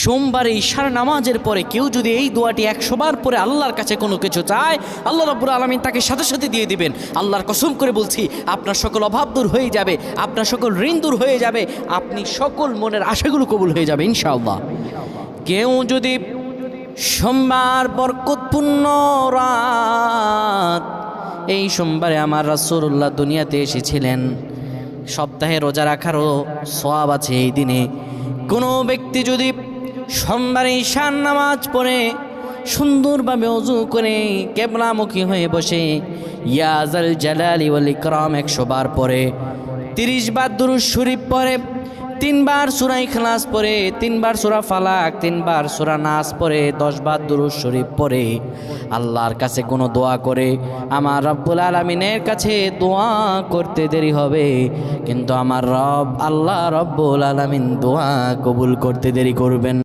সোমবারে ঈশার নামাজের পরে কেউ যদি এই দোয়াটি 100 বার পরে আল্লাহর কাছে কোনো কিছু চায়, আল্লাহ রাব্বুল আলামিন তাকে সাথে সাথে দিয়ে দিবেন। আল্লাহর কসম করে বলছি, আপনার সকল অভাব দূর হয়ে যাবে, আপনার সকল ঋণ দূর হয়ে যাবে, আপনি সকল মনের আশাগুলো কবুল হয়ে যাবে ইনশাআল্লাহ। কেউ যদি সোমবার বরকতপূর্ণ রাত, এই সোমবারে আমার রাসূলুল্লাহ দুনিয়াতে এসেছিলেন, সপ্তাহে রোজা রাখারও সওয়াব আছে এই দিনে। কোনো ব্যক্তি যদি সোমবারে ঈশার নামাজ পড়ে সুন্দরভাবে ওযু করে কিবলামুখী হয়ে বসে ইয়া যাল জালালি ওয়াল ইকরাম 100 বার পড়ে, 30 বার দুরূদ শরীফ পড়ে, 3 বার সূরা ইখলাস পড়ে, 3 বার সূরা ফালাক, 3 বার সূরা নাস পড়ে, 10 বার দুরূদ শরীফ পড়ে, আল্লাহর কাছে কোনো দোয়া করে, আমার রব্বুল আলামিনের কাছে দোয়া করতে দেরি হবে, কিন্তু আমার রব আল্লাহ রব্বুল আলামিন দোয়া কবুল করতে দেরি করবেন।